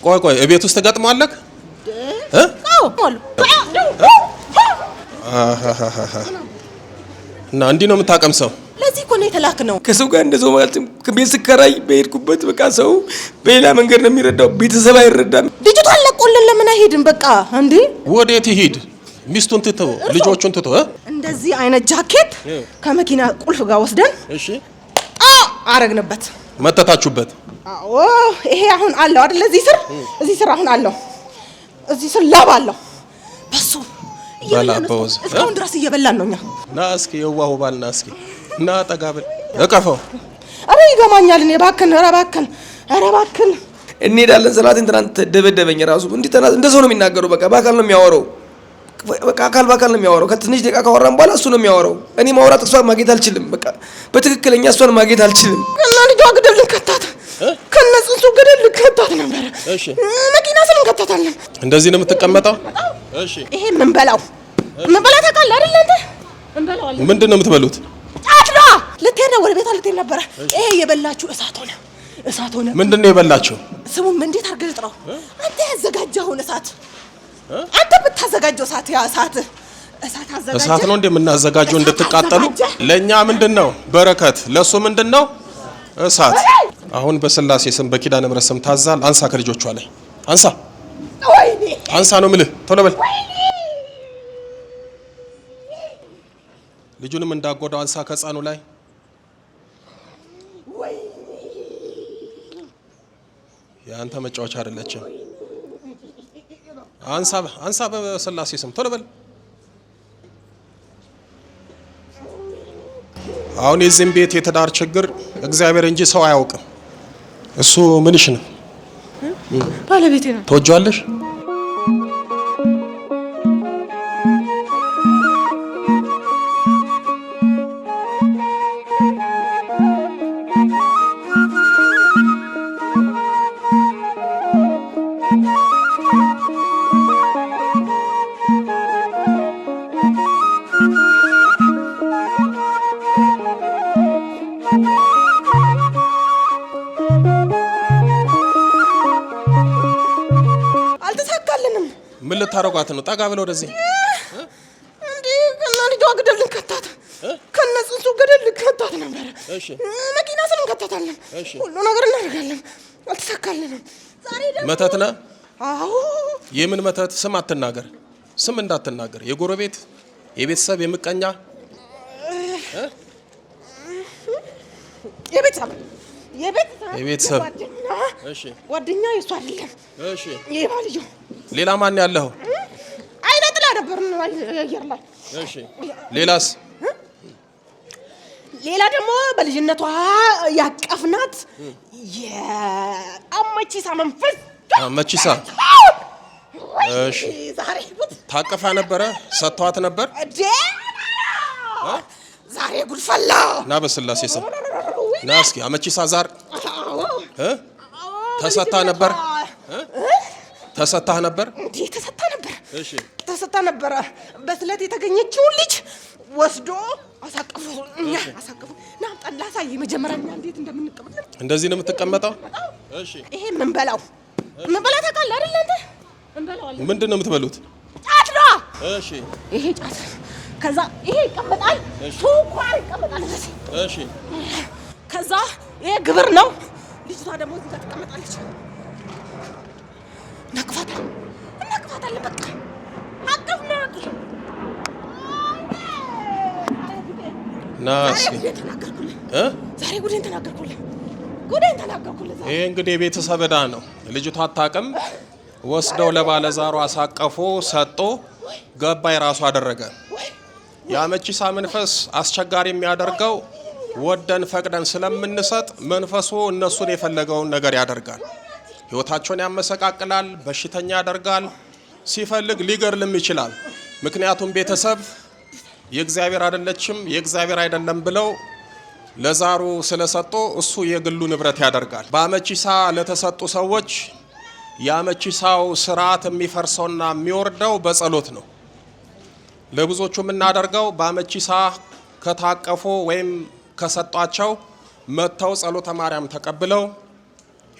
ቆይ እቤት ውስጥ ተገጥማለክ እና እንዲህ ነው የምታቀምሰው? ለዚህ እኮ ነው የተላክነው። ከሰው ጋር እንደዛው ማለት ከቤት ስከራይ በሄድኩበት በቃ ሰው በሌላ መንገድ ነው የሚረዳው፣ ቤተሰብ አይረዳም። ልጅቷን ለቆልን ለምን አይሄድም? በቃ እንዴ ወዴት ይሄድ? ሚስቱን ትቶ ልጆቹን ትቶ እንደዚህ አይነት ጃኬት ከመኪና ቁልፍ ጋር ወስደን እሺ አረግንበት፣ መተታችሁበት። አዎ ይሄ አሁን አለው አይደል? እዚህ ስር አሁን አለው፣ እዚህ ስር ላብ አለው። በሱ ባላባውዝ እስካሁን ድረስ እየበላን ነው እኛ። ና እስኪ የዋሁ ባልና እስኪ እና ጠጋብል እቀፈው። አረ ይገማኛል። እኔ እባክህን፣ ኧረ እባክህን እንሄዳለን። ሰላቴን ትናንት ደበደበኝ ራሱ እንደ ሰው ነው የሚናገረው። በቃ በአካል ነው የሚያወራው። በቃ አካል በአካል ነው የሚያወራው። ከትንሽ ደቂቃ ካወራን በኋላ እሱ ነው የሚያወራው። እኔ ማውራት እሷን ማግኘት አልችልም። በቃ በትክክለኛ እሷን ማግኘት አልችልም። እና ልጇ ገደል ልንከታት ከነጽንሱ ገደል ልንከታት ነበር። እሺ መኪና ስለ እንከታታለን። እንደዚህ ነው የምትቀመጠው? እሺ ይሄ ምንበላው ታውቃለህ አይደል? አንተ እንበላዋለን። ምንድን ነው የምትበሉት? አትሏ ልትሄድ ነው ወደ ቤቷ ልትሄድ ነበረ። ይሄ የበላችሁ እሳት ሆነ። ምንድን ነው የበላችሁ? ስሙም እንዴት አድርገህ ልጥራው? አንተ ያዘጋጀኸውን እሳት፣ አንተ ብታዘጋጀው እሳት፣ ያ እሳት አዘጋጀ። እሳት ነው እንደምናዘጋጀው እንድትቃጠሉ። ለኛ ምንድነው በረከት፣ ለሱ ምንድነው እሳት። አሁን በስላሴ ስም በኪዳነ ምሕረት ስም ታዛል። አንሳ ከልጆቿ ላይ አንሳ፣ ወይኔ አንሳ ነው የምልህ። ቶሎ በል። ልጁንም እንዳጎዳው አንሳ ከሕፃኑ ላይ። ያንተ መጫወቻ አይደለችም። አንሳ በስላሴ ስም ቶሎ በል። አሁን የዚህም ቤት የትዳር ችግር እግዚአብሔር እንጂ ሰው አያውቅም። እሱ ምንሽ ነው? ባለቤቴ ነው። ትወጂዋለሽ? ምን ልታረጓት ነው? ጠጋ ብለው ወደዚህ እንዴ ከና ልጇ ገደል ልንከታት ከነጽንሱ ገደል ልንከታት ነበር። እሺ መኪና ስለ እንከታታለን። ሁሉ ነገር እናደርጋለን። አልተሳካልንም። ዛሬ ደግሞ መተት ነህ? አዎ። የምን መተት? ስም አትናገር፣ ስም እንዳትናገር። የጎረቤት የቤተሰብ የምቀኛ የቤተሰብ እሺ ጓደኛ የሱ አይደለም። እሺ ይሄ ባልዩ ሌላ ማን ያለው? አይነ ጥላ ነበር ነው አየር ላይ። እሺ ሌላስ? ሌላ ደግሞ በልጅነቷ ያቀፍናት የአመቺሳ መንፈስ። አመቺሳ እሺ ዛሬ ታቀፋ ነበረ? ሰጥቷት ነበር? ዛሬ ጉድ ፈላ። ና በስላሴ ስም ና እስኪ። አመቺሳ ዛር ተሰታ ነበር? ተሰታህ ነበር? እንዴ ተሰታ ነበር። እሺ ተሰታ ነበር። በስለት የተገኘችውን ልጅ ወስዶ አሳቀፉ። ና ጠላ ሳይ መጀመሪያ እንዴት እንደምንቀመጥ። እንደዚህ ነው የምትቀመጠው? እሺ ይሄ ምንበላው ታውቃለህ አይደል? አንተ እንበላዋለን። ምንድን ነው የምትበሉት? ጫት ነው። እሺ ይሄ ጫት፣ ከዛ ይሄ ይቀመጣል። ስኳር ይቀመጣል። እሺ ከዛ ይሄ ግብር ነው። ልጅቷ ደግሞ እዚህ ጋር ትቀመጣለች። እናቅፋታለን። በቃ አቀፍናት። ና እስኪ ዛሬ ጉዴን ተናገርኩልህ። ይሄ እንግዲህ የቤተሰብ ዕዳ ነው። ልጅቷ አታውቅም። ወስደው ለባለዛሩ አሳቀፎ ሰጦ ገባ የራሱ አደረገ። የአመቺሳ መንፈስ አስቸጋሪ የሚያደርገው ወደን ፈቅደን ስለምንሰጥ መንፈሱ እነሱን የፈለገውን ነገር ያደርጋል። ህይወታቸውን ያመሰቃቅላል፣ በሽተኛ ያደርጋል፣ ሲፈልግ ሊገርልም ይችላል። ምክንያቱም ቤተሰብ የእግዚአብሔር አይደለችም የእግዚአብሔር አይደለም ብለው ለዛሩ ስለሰጡ እሱ የግሉ ንብረት ያደርጋል። በአመቺሳ ለተሰጡ ሰዎች የአመቺሳው ስርዓት የሚፈርሰውና የሚወርደው በጸሎት ነው። ለብዙዎቹ የምናደርገው በአመቺሳ ከታቀፉ ወይም ከሰጧቸው መተው ጸሎተ ማርያም ተቀብለው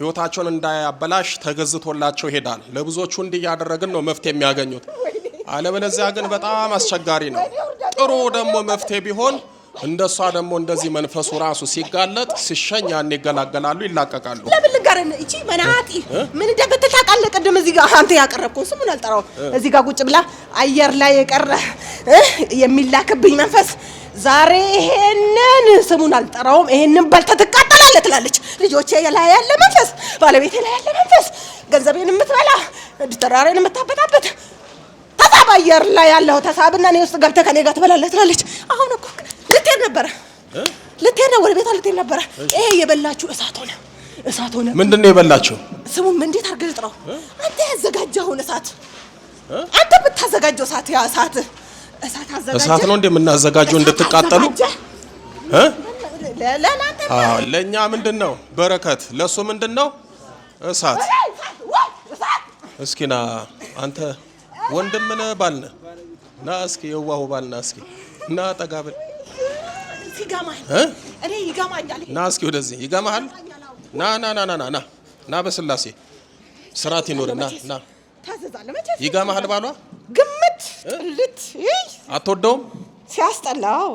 ህይወታቸውን እንዳያበላሽ ተገዝቶላቸው ይሄዳል። ለብዙዎቹ እንዲህ ያደረግን ነው መፍትሄ የሚያገኙት። አለበለዚያ ግን በጣም አስቸጋሪ ነው። ጥሩ ደግሞ መፍትሄ ቢሆን እንደሷ ደግሞ እንደዚህ መንፈሱ ራሱ ሲጋለጥ ሲሸኝ ያን ይገላገላሉ፣ ይላቀቃሉ። ለምን ልንገርህ እቺ መናጢ ምን እንደምትል ታውቃለህ? ቅድም እዚህ ጋር አንተ ያቀረብከው ስሙን አልጠራው እዚህ ጋር ቁጭ ብላ አየር ላይ የቀረ የሚላክብኝ መንፈስ ዛሬ ይሄንን ስሙን አልጠራውም ይሄንን በልተህ ትቃጠላለህ ትላለች። ልጆቼ ላይ ያለ መንፈስ፣ ባለቤቴ ላይ ያለ መንፈስ፣ ገንዘቤን የምትበላ ተራሬን የምታበጣበት ተሳብ አየር ላይ ያለው ተሳብና እኔ ውስጥ ገብተህ ከኔ ጋር ትበላለህ ትላለች። አሁን እኮ ልትሄድ ነበረ ልትሄድ ነው ወደ ቤቷ ልትሄድ ነበረ። ይሄ የበላችሁ እሳት ሆነ። ምንድነው የበላችሁ? ስሙን እንዴት አድርገህ ልጥራው? አንተ ያዘጋጀኸውን እሳት አንተ ብታዘጋጀው እሳት ያ እሳት አዘጋጀ። እሳት ነው እንደምናዘጋጀው እንድትቃጠሉ ለኛ ምንድነው በረከት፣ ለሱ ምንድነው እሳት። እስኪና አንተ ወንድም ነህ ባልነ ና እስኪ የዋሁ ባልና እስኪ ና ጠጋብል ሲጋማኝ እኔ ይጋማኛል። ና እስኪ ወደዚህ ይጋማሃል። ና ና ና ና ና ና በስላሴ ስራት ይኖርና ና ታዘዛለህ። መቼ ይጋማሃል ባሏ ግምት ጥልት አትወደውም ሲያስጠላው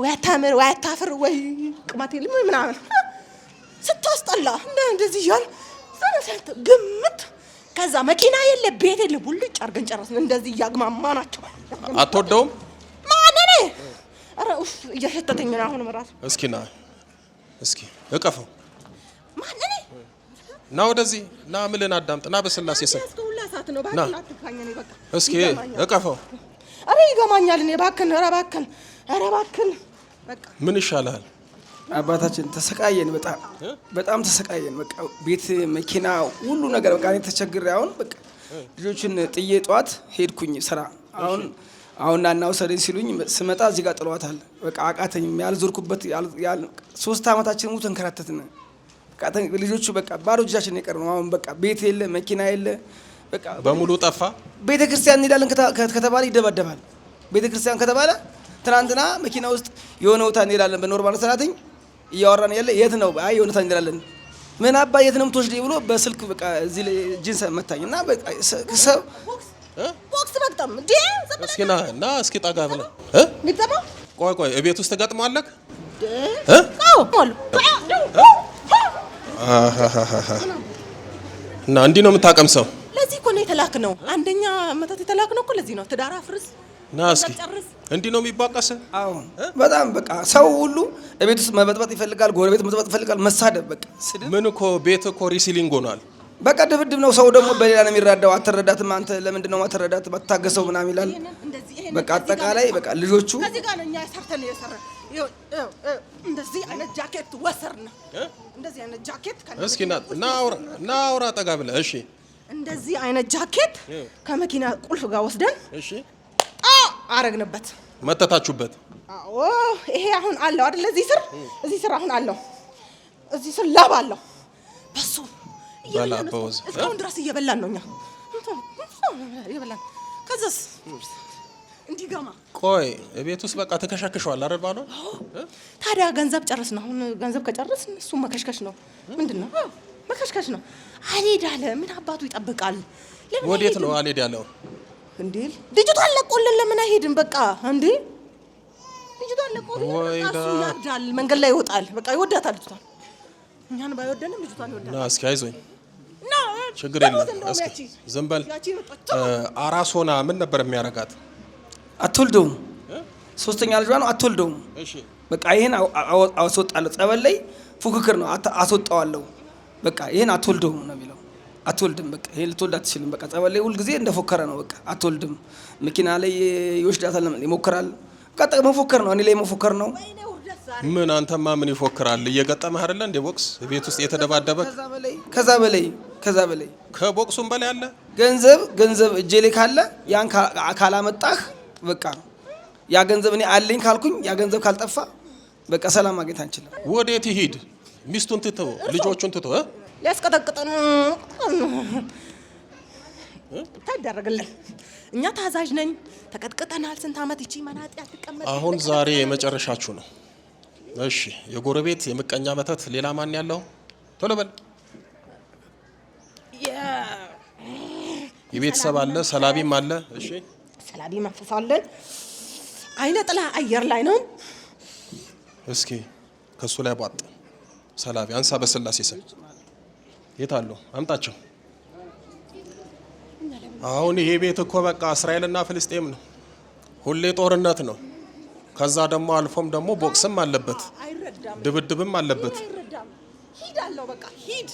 ወይ አታምር ወይ አታፍር ወይ ቅማቴ ልም ምናምን ስታስጠላ እንደዚህ ይያል ግምት ከዛ መኪና የለ ቤት የለ ቡልጭ አርገን ጨረስን። እንደዚህ ያግማማ ናቸው። አትወደውም ማን ነኝ? አረ ኡፍ እየሸተተኝ ነው አሁን መራስ። እስኪ ና እስኪ እቀፈው። ማን ነኝ? ና ወደዚህ ና ምልን አዳምጥ ና በስላሴ ስም እስከውላሳት ነው ባክና አትፋኝ ነኝ በቃ እስኪ እቀፈው። አረ ይገማኛል። እኔ ባክን ኧረ ባክን በቃ ምን ይሻላል? አባታችን ተሰቃየን፣ በጣም ተሰቃየን። በቃ ቤት መኪና ሁሉ ነገር በቃ እኔ ተቸግሬ አሁን በቃ ልጆችን ጥዬ ጧት ሄድኩኝ ስራ። አሁን ናና ወሰደኝ ሲሉኝ ስመጣ እዚህ ጋር ጥሏታል። በቃ አቃተኝ። ያልዞርኩበት 3 አመታችን ሙሉ ተንከራተትን። በቃ ልጆቹ በቃ ባዶ እጃችን የቀር ነው። አሁን በቃ ቤት የለ መኪና የለ በቃ በሙሉ ጠፋ። ቤተክርስቲያን እንሄዳለን ከተባለ ይደበደባል። ቤተክርስቲያን ከተባለ ትናንትና መኪና ውስጥ የሆነ ቦታ እንሄዳለን በኖርማል ሰራተኝ እያወራን ያለ የት ነው? አይ የሆነ ቦታ እንሄዳለን። ምን አባ የት ነው የምትወስደኝ ብሎ በስልክ በቃ እዚህ ላይ ጂንስ መታኝና በቃ ሰው ቦክስ በጣም እንዴ እስኪ ና እስኪ ጠጋ ብለህ ንገባ ቆይ እቤት ውስጥ ተገጥሟለህ እና እንዲህ ነው የምታቀምሰው። ለዚህ እኮ ነው የተላክነው። አንደኛ መተት የተላክነው እኮ ለዚህ ነው። ትዳር አፍርስ ና እስኪ እንዲህ ነው የሚባቀስ። አዎ በጣም በቃ ሰው ሁሉ ቤት ውስጥ መበጥበጥ ይፈልጋል፣ ጎረቤት መበጥበጥ ይፈልጋል፣ መሳደብ በቃ ምን እኮ ቤት እኮ ሪሲሊንግ ሆኗል። በቃ ድብድብ ነው። ሰው ደግሞ በሌላ ነው የሚራዳው። አትረዳትም አንተ ለምንድን ነው ማትረዳት? ባታገሰው ምናምን ይላል። በቃ አጠቃላይ በቃ ልጆቹ ከዚህ ጋር ነው እኛ ሰርተን የሰራ እንደዚህ አይነት ጃኬት ወሰርና እንደዚህ አይነት ጃኬት እስኪ ና አውራ ጠጋ ብለህ እሺ። እንደዚህ አይነት ጃኬት ከመኪና ቁልፍ ጋር ወስደን እሺ አረግንበት፣ መተታችሁበት። አዎ ይሄ አሁን አለው አይደል? እዚህ ስር አሁን አለው። እዚህ ስር ላብ አለው። በሱ ባላባውዝ እስካሁን ድረስ እየበላን ነው እኛ እየበላን። ከዛስ እንዲገማ ቆይ ቤት ውስጥ በቃ ተከሻክሸዋል አይደል ባሏ? ታዲያ ገንዘብ ጨረስን። አሁን ገንዘብ ከጨረስን እሱ መከሽከሽ ነው። ምንድነው መከሽከሽ ነው። አልሄድ አለ። ምን አባቱ ይጠብቃል? ወዴት ነው አልሄድ ያለው? እንዴ ልጅቷን ለቆልን ለምን አይሄድም? በቃ እንዴ ልጅቷን ለቆልን እሱ ያብዳል፣ መንገድ ላይ ይወጣል። በቃ ይወዳታል ልጅቷን። እኛን ባይወደንም ልጅቷን ይወዳል። ና እስኪ አይዞኝ፣ ችግር የለም እስኪ ዝም በል። አራስ ሆና ምን ነበር የሚያረጋት? አትወልደውም። 3ኛ ልጇ ነው። አትወልደውም። እሺ በቃ ይሄን አስወጣለሁ። ጸበል ላይ ፉክክር ነው። አስወጣዋለሁ። በቃ ይሄን አትወልደውም ነው የሚለው። አትወልድም። በቃ ይሄን ልትወልድ አትችልም። በቃ ጸበል ላይ ሁሉ ጊዜ እንደፎከረ ነው። በቃ አትወልድም። መኪና ላይ ይወስዳታል፣ ይሞክራል። በቃ መፎከር ነው። እኔ ላይ መፎከር ነው። ምን አንተማ ምን ይፎክራል? እየገጠመህ አይደለ እንደ ቦክስ ቤት ውስጥ የተደባደበ። ከዛ በላይ ከቦክሱም በላይ አለ። ገንዘብ እጄ ላይ ካለ ያን ካላመጣህ በቃ ያ ገንዘብ እኔ አለኝ ካልኩኝ ያ ገንዘብ ካልጠፋ በቃ ሰላም ማግኘት አንችልም። ወዴት ይሄድ? ሚስቱን ትቶ ልጆቹን ትቶ ሊያስቀጠቅጠን ታደርግልን። እኛ ታዛዥ ነኝ። ተቀጥቅጠናል። ስንት አመት እቺ መናጤ አትቀመጥ። አሁን ዛሬ የመጨረሻችሁ ነው። እሺ የጎረቤት የምቀኛ መተት ሌላ ማን ያለው? ቶሎ በል። የቤተሰብ አለ፣ ሰላቢም አለ። እሺ ሰላቢ መንፈስ አለን። አይነ ጥላ አየር ላይ ነው። እስኪ ከሱ ላይ ቧጥ ሰላቢ አንሳ በስላሴ ስም። የት አሉ? አምጣቸው። አሁን ይሄ ቤት እኮ በቃ እስራኤልና ፍልስጤም ነው። ሁሌ ጦርነት ነው። ከዛ ደግሞ አልፎም ደግሞ ቦክስም አለበት፣ ድብድብም አለበት። ሂድ አለው በቃ ሂድ።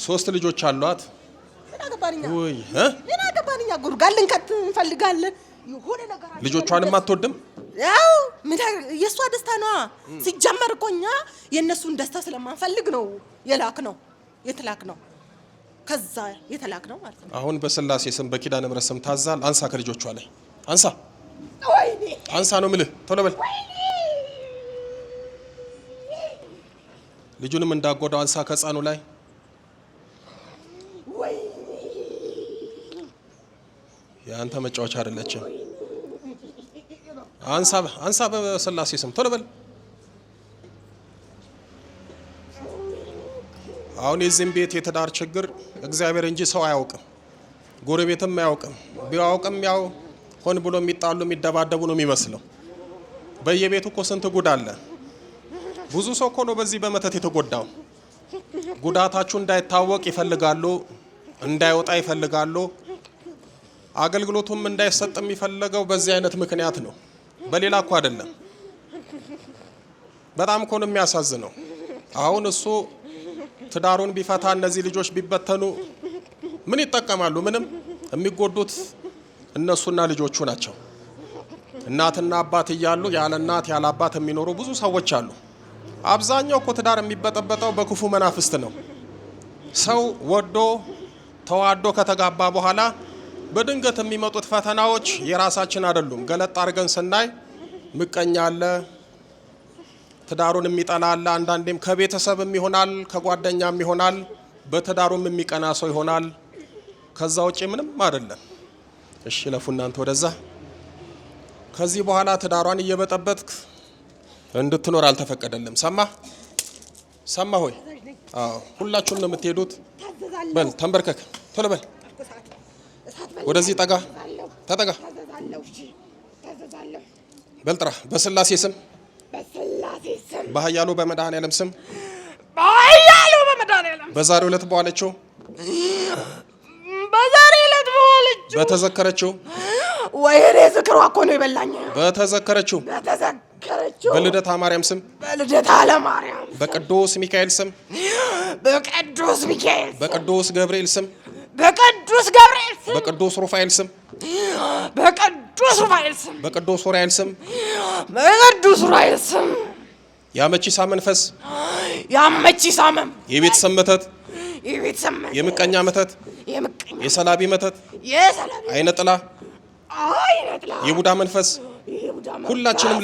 3 ልጆች አሏት። ወይ ምን አገባንኛ? ጉርጋልን ከት እንፈልጋለን። የሆነ ነገር አለ። ልጆቿንም አትወድም? ያው ምን የሷ ደስታ ነው ሲጀመር እኮ እኛ የነሱን ደስታ ስለማንፈልግ ነው የተላክ ነው ከዛ የተላክ ነው ማለት ነው። አሁን በስላሴ ስም በኪዳነ ምሕረት ስም ታዛል። አንሳ ከልጆቿ ላይ አንሳ። ወይኔ አንሳ ነው የምልህ። ቶሎ በል። ልጁንም እንዳጎዳው አንሳ ከሕፃኑ ላይ። የአንተ መጫወቻ አይደለችም። አንሳ በስላሴ ስም ቶሎ በል። አሁን የዚህም ቤት የትዳር ችግር እግዚአብሔር እንጂ ሰው አያውቅም፣ ጎረቤትም አያውቅም። ቢያውቅም ያው ሆን ብሎ የሚጣሉ የሚደባደቡ ነው የሚመስለው። በየቤቱ እኮ ስንት ጉድ አለ። ብዙ ሰው እኮ ነው በዚህ በመተት የተጎዳው። ጉዳታችሁ እንዳይታወቅ ይፈልጋሉ፣ እንዳይወጣ ይፈልጋሉ። አገልግሎቱም እንዳይሰጥ የሚፈልገው በዚህ አይነት ምክንያት ነው፣ በሌላ እኮ አይደለም። በጣም እኮ ነው የሚያሳዝነው። አሁን እሱ ትዳሩን ቢፈታ እነዚህ ልጆች ቢበተኑ ምን ይጠቀማሉ? ምንም። የሚጎዱት እነሱና ልጆቹ ናቸው። እናትና አባት እያሉ ያለ እናት ያለ አባት የሚኖሩ ብዙ ሰዎች አሉ። አብዛኛው እኮ ትዳር የሚበጠበጠው በክፉ መናፍስት ነው። ሰው ወዶ ተዋዶ ከተጋባ በኋላ በድንገት የሚመጡት ፈተናዎች የራሳችን አይደሉም። ገለጥ አድርገን ስናይ ምቀኛ አለ፣ ትዳሩን የሚጠላ አለ። አንዳንዴም ከቤተሰብም ይሆናል፣ ከጓደኛም ይሆናል፣ በትዳሩም የሚቀና ሰው ይሆናል። ከዛ ውጪ ምንም አይደለም። እሺ ለፉ እናንተ ወደዛ። ከዚህ በኋላ ትዳሯን እየበጠበጥክ እንድትኖር አልተፈቀደልም። ሰማ ሆይ? አዎ ሁላችሁም ነው የምትሄዱት። በል ተንበርከክ፣ ቶሎ በል ወደዚህ ጠጋ፣ ተጠጋ። በል ጥራ። በስላሴ ስም፣ በኃያሉ በመድኃኔዓለም ስም፣ በዛሬው ዕለት በዋለችው በተዘከረችው ወይኔ ዝክሯ እኮ ነው የበላኝ። በተዘከረችው በልደታ ማርያም ስም፣ በልደታ ለማርያም፣ በቅዱስ ሚካኤል ስም፣ በቅዱስ ሚካኤል፣ በቅዱስ ገብርኤል ስም፣ በቅዱስ ገብርኤል ስም፣ በቅዱስ ሩፋኤል ስም፣ በቅዱስ ሩፋኤል ስም፣ በቅዱስ ኡራኤል ስም፣ በቅዱስ ኡራኤል ስም ያመቺሳ መንፈስ፣ ያመቺሳ መንፈስ፣ የቤተሰብ መተት፣ የምቀኛ መተት፣ የሰላቢ መተት፣ አይነ ጥላ፣ የቡዳ መንፈስ ሁላችንም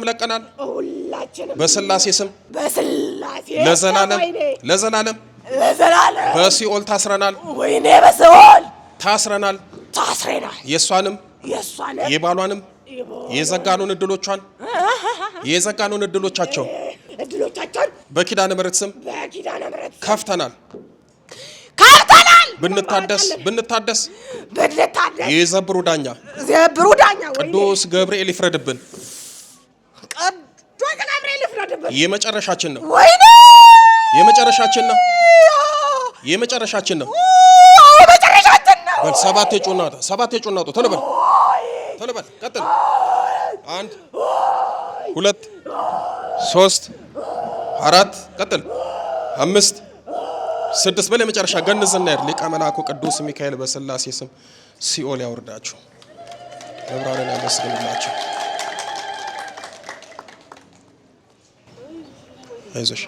ለቀናል። በስላሴ ስም ለዘላለም በሲኦል ታስረናል። ወይኔ በሲኦል ታስረናል። የእሷንም የባሏንም የዘጋኑን እድሎቻቸው በኪዳነ ምሕረት ስም ከፍተናል። ብንታደስ የዘብሩ ዳኛ ቅዱስ ገብርኤል ይፍረድብን። የመጨረሻችን ነው። በል ሰባት የጮና ወጡ። ቶሎ በል ቀጥል። 1 2 3 4 ቀጥል 5 6 በል የመጨረሻ ገንዘና ይር ሊቀ መላኩ ቅዱስ ሚካኤል በስላሴ ስም ሲኦል ያወርዳችሁ፣ መብራንን ያመስግንላችሁ። አይዞሽ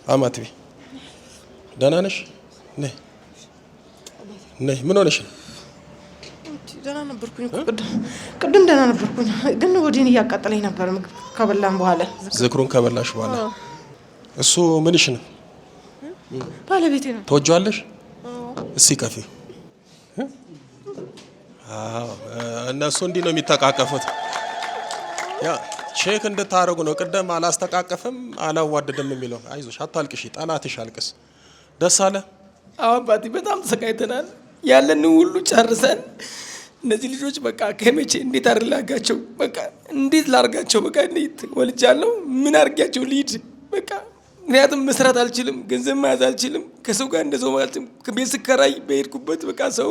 አማትቢ ደህና ነሽ? ነይ ምን ሆነሽ? ደህና ነበርኩኝ። ቅድም ደህና ነበርኩኝ፣ ግን ወዲን እያቃጠለኝ ነበር ምግብ ከበላን በኋላ። ዝክሩን ከበላሽ በኋላ እሱ ምንሽ ነው? ባለቤቴ ነው። ተወጇለሽ? እስኪ ቀፊ። እነሱ እንዲህ ነው የሚተቃቀፉት። ያ ቼክ እንድታረጉ ነው። ቅድም አላስተቃቀፍም አላዋደድም የሚለው አይዞሽ፣ አታልቅሽ፣ ጠላትሽ አልቅስ። ደስ አለ? አዎ አባቴ በጣም ተሰቃይተናል። ያለን ሁሉ ጨርሰን እነዚህ ልጆች በቃ ከመቼ እንዴት አድርጋቸው በቃ እንዴት ላርጋቸው በቃ እንዴት ወልጃለሁ ምን አርጋቸው ልሂድ በቃ ምክንያቱም መስራት አልችልም፣ ገንዘብ መያዝ አልችልም፣ ከሰው ጋር እንደሰው ማለት ከቤት ስከራይ በሄድኩበት በቃ ሰው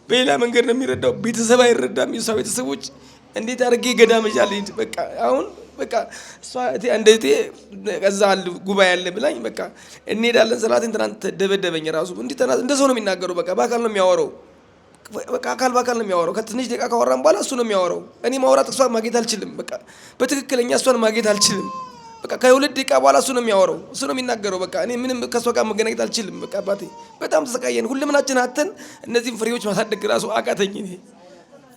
በሌላ መንገድ ነው የሚረዳው፣ ቤተሰብ አይረዳም። የሷ ቤተሰቦች እንዴት አድርጌ ገዳም ልሂድ በቃ አሁን በቃ እሷ እንደቴ ከዛ ጉባኤ ያለ ብላኝ በቃ እንሄዳለን ስላቴን ትናንት ደበደበኝ። ራሱ እንደ ሰው ነው የሚናገረው በቃ በአካል ነው የሚያወራው በቃ አካል በአካል ነው የሚያወራው። ከትንሽ ደቂቃ ካወራን በኋላ እሱ ነው የሚያወራው። እኔ ማውራት እሷን ማግኘት አልችልም በቃ በትክክለኛ እሷን ማግኘት አልችልም በቃ ከሁለት ደቂቃ በኋላ እሱ ነው የሚያወራው፣ እሱ ነው የሚናገረው። በቃ እኔ ምንም ከሷ ጋር መገናኘት አልችልም። በቃ አባቴ በጣም ተሰቃየን። ሁሉምናችን አተን እነዚህን ፍሬዎች ማሳደግ ራሱ አቃተኝ እኔ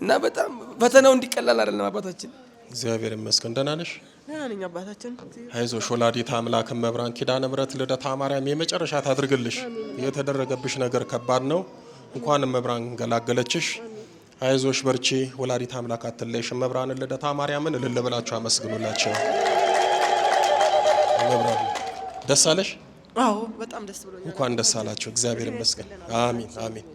እና በጣም ፈተናው እንዲቀላል አይደለም አባታችን። እግዚአብሔር ይመስገን። ደህና ነሽ? ደህና ነኝ አባታችን። አይዞሽ፣ ወላዲተ አምላክ መብራን ኪዳነ ምሕረት ልደታ ማርያም የመጨረሻ ታድርግልሽ። የተደረገብሽ ነገር ከባድ ነው። እንኳንም መብራን ገላገለችሽ። አይዞሽ፣ በርቺ። ወላዲተ አምላክ አትለይሽ። መብራን ልደታ ማርያምን እልል ብላችሁ አመስግኑላቸው። መብራን ደስ አለሽ? አዎ በጣም ደስ ብሎኛል። እንኳን ደስ አላችሁ። እግዚአብሔር ይመስገን። አሜን አሜን።